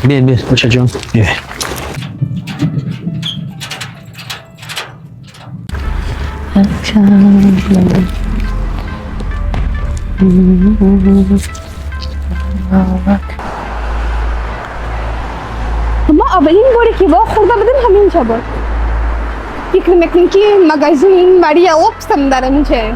Bir uçacağım. Evet. ما أولين بوري با خورده بدن همین جا بود فکر میکنی که مگازین برای اوپسم دارم چه